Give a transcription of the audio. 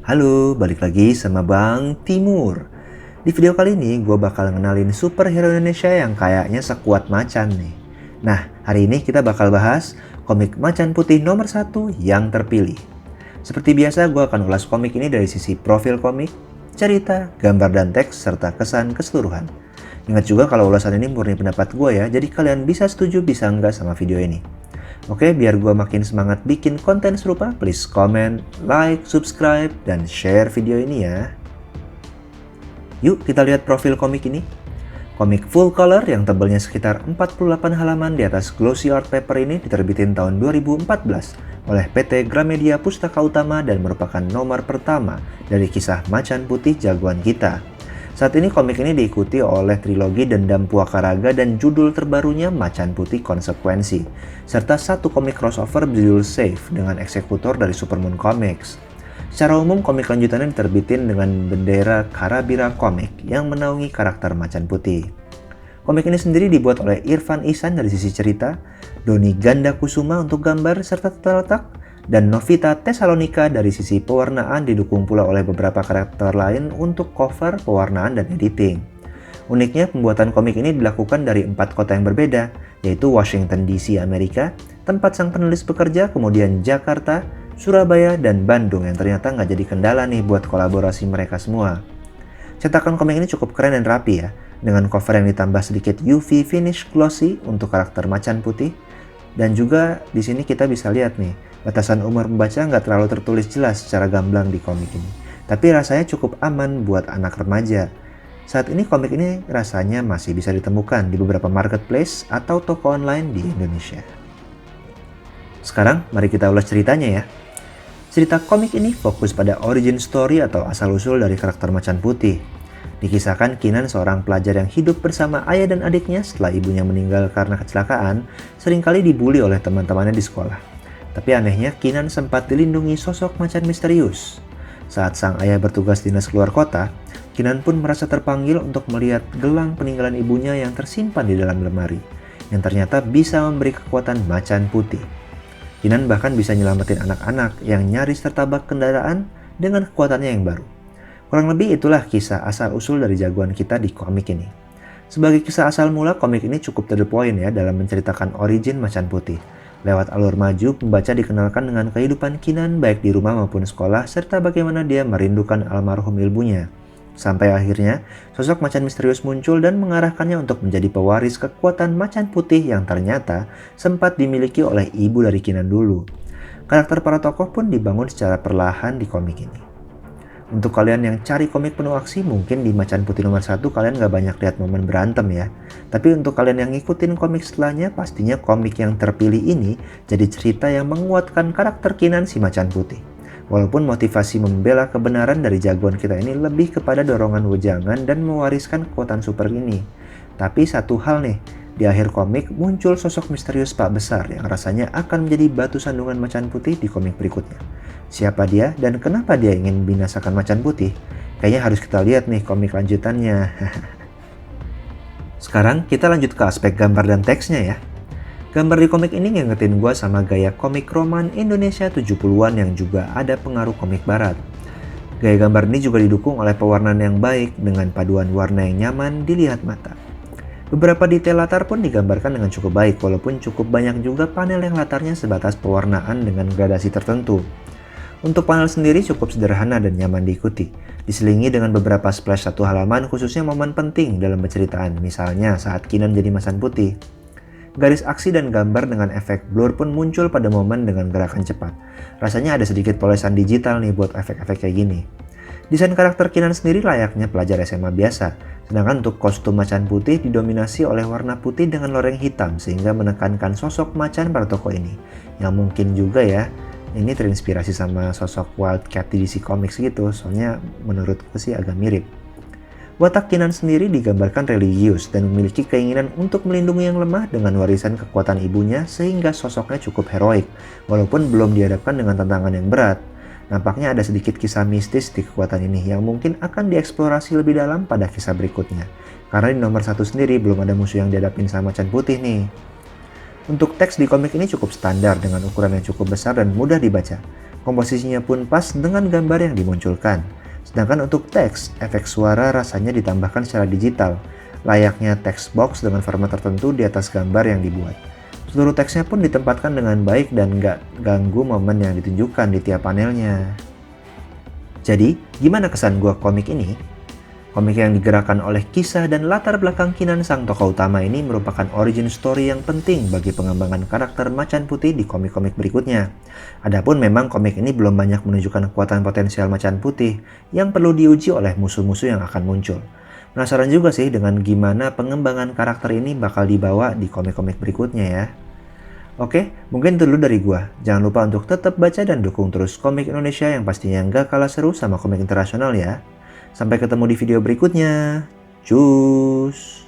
Halo, balik lagi sama Bang Timur. Di video kali ini gue bakal ngenalin superhero Indonesia yang kayaknya sekuat macan nih. Nah, hari ini kita bakal bahas komik Macan Putih nomor 1 yang terpilih. Seperti biasa gue akan ulas komik ini dari sisi profil komik, cerita, gambar dan teks, serta kesan keseluruhan. Ingat juga kalau ulasan ini murni pendapat gue ya, jadi kalian bisa setuju bisa enggak sama video ini. Oke, biar gue makin semangat bikin konten serupa, please comment, like, subscribe, dan share video ini ya. Yuk kita lihat profil komik ini. Komik full color yang tebalnya sekitar 48 halaman di atas glossy art paper ini diterbitin tahun 2014 oleh PT Gramedia Pustaka Utama dan merupakan nomor pertama dari kisah Macan Putih Jagoan Kita. Saat ini komik ini diikuti oleh trilogi Dendam Puakaraga dan judul terbarunya Macan Putih Konsekuensi, serta satu komik crossover berjudul Safe dengan eksekutor dari Supermoon Comics. Secara umum komik lanjutannya diterbitin dengan bendera Karabira Komik yang menaungi karakter Macan Putih. Komik ini sendiri dibuat oleh Irfan Ihsan dari sisi cerita, Doni Ganda Kusuma untuk gambar serta tata letak, dan Novita Tesalonika dari sisi pewarnaan didukung pula oleh beberapa karakter lain untuk cover, pewarnaan, dan editing. Uniknya pembuatan komik ini dilakukan dari 4 kota yang berbeda, yaitu Washington DC Amerika, tempat sang penulis bekerja, kemudian Jakarta, Surabaya, dan Bandung yang ternyata nggak jadi kendala nih buat kolaborasi mereka semua. Cetakan komik ini cukup keren dan rapi ya, dengan cover yang ditambah sedikit UV finish glossy untuk karakter Macan Putih. Dan juga di sini kita bisa lihat nih, batasan umur pembaca nggak terlalu tertulis jelas secara gamblang di komik ini. Tapi rasanya cukup aman buat anak remaja. Saat ini komik ini rasanya masih bisa ditemukan di beberapa marketplace atau toko online di Indonesia. Sekarang mari kita ulas ceritanya ya. Cerita komik ini fokus pada origin story atau asal-usul dari karakter Macan Putih. Dikisahkan Kinan, seorang pelajar yang hidup bersama ayah dan adiknya setelah ibunya meninggal karena kecelakaan, seringkali dibully oleh teman-temannya di sekolah. Tapi anehnya Kinan sempat dilindungi sosok macan misterius. Saat sang ayah bertugas dinas keluar kota, Kinan pun merasa terpanggil untuk melihat gelang peninggalan ibunya yang tersimpan di dalam lemari, yang ternyata bisa memberi kekuatan Macan Putih. Kinan bahkan bisa nyelamatin anak-anak yang nyaris tertabrak kendaraan dengan kekuatannya yang baru. Kurang lebih itulah kisah asal-usul dari jagoan kita di komik ini. Sebagai kisah asal mula, komik ini cukup to the point ya dalam menceritakan origin Macan Putih. Lewat alur maju, pembaca dikenalkan dengan kehidupan Kinan baik di rumah maupun sekolah, serta bagaimana dia merindukan almarhum ibunya. Sampai akhirnya, sosok macan misterius muncul dan mengarahkannya untuk menjadi pewaris kekuatan Macan Putih yang ternyata sempat dimiliki oleh ibu dari Kinan dulu. Karakter para tokoh pun dibangun secara perlahan di komik ini. Untuk kalian yang cari komik penuh aksi, mungkin di Macan Putih nomor 1 kalian gak banyak lihat momen berantem ya. Tapi untuk kalian yang ngikutin komik setelahnya, pastinya komik yang terpilih ini jadi cerita yang menguatkan karakter Kinan si Macan Putih. Walaupun motivasi membela kebenaran dari jagoan kita ini lebih kepada dorongan wejangan dan mewariskan kekuatan super ini. Tapi satu hal nih, di akhir komik muncul sosok misterius Pak Besar yang rasanya akan menjadi batu sandungan Macan Putih di komik berikutnya. Siapa dia dan kenapa dia ingin binasakan Macan Putih? Kayaknya harus kita lihat nih komik lanjutannya. Sekarang kita lanjut ke aspek gambar dan teksnya ya. Gambar di komik ini ngingetin gue sama gaya komik roman Indonesia 70-an yang juga ada pengaruh komik barat. Gaya gambar ini juga didukung oleh pewarnaan yang baik dengan paduan warna yang nyaman dilihat mata. Beberapa detail latar pun digambarkan dengan cukup baik, walaupun cukup banyak juga panel yang latarnya sebatas pewarnaan dengan gradasi tertentu. Untuk panel sendiri cukup sederhana dan nyaman diikuti, diselingi dengan beberapa splash satu halaman khususnya momen penting dalam penceritaan, misalnya saat Kinan jadi Macan Putih. Garis aksi dan gambar dengan efek blur pun muncul pada momen dengan gerakan cepat. Rasanya ada sedikit polesan digital nih buat efek-efek kayak gini. Desain karakter Kinan sendiri layaknya pelajar SMA biasa, sedangkan untuk kostum Macan Putih didominasi oleh warna putih dengan loreng hitam sehingga menekankan sosok macan pada tokoh ini. Yang mungkin juga ya, ini terinspirasi sama sosok Wildcat di DC Comics gitu, soalnya menurutku sih agak mirip. Watak Kinan sendiri digambarkan religius dan memiliki keinginan untuk melindungi yang lemah dengan warisan kekuatan ibunya sehingga sosoknya cukup heroik, walaupun belum dihadapkan dengan tantangan yang berat. Nampaknya ada sedikit kisah mistis di kekuatan ini yang mungkin akan dieksplorasi lebih dalam pada kisah berikutnya. Karena di nomor 1 sendiri belum ada musuh yang dihadapin sama Macan Putih nih. Untuk teks di komik ini cukup standar dengan ukuran yang cukup besar dan mudah dibaca. Komposisinya pun pas dengan gambar yang dimunculkan. Sedangkan untuk teks, efek suara rasanya ditambahkan secara digital, layaknya text box dengan format tertentu di atas gambar yang dibuat. Seluruh teksnya pun ditempatkan dengan baik dan nggak ganggu momen yang ditunjukkan di tiap panelnya. Jadi, gimana kesan gua komik ini? Komik yang digerakkan oleh kisah dan latar belakang Keenan sang tokoh utama ini merupakan origin story yang penting bagi pengembangan karakter Macan Putih di komik-komik berikutnya. Adapun memang komik ini belum banyak menunjukkan kekuatan potensial Macan Putih yang perlu diuji oleh musuh-musuh yang akan muncul. Penasaran juga sih dengan gimana pengembangan karakter ini bakal dibawa di komik-komik berikutnya ya. Oke, mungkin itu dulu dari gua. Jangan lupa untuk tetap baca dan dukung terus komik Indonesia yang pastinya nggak kalah seru sama komik internasional ya. Sampai ketemu di video berikutnya. Cus!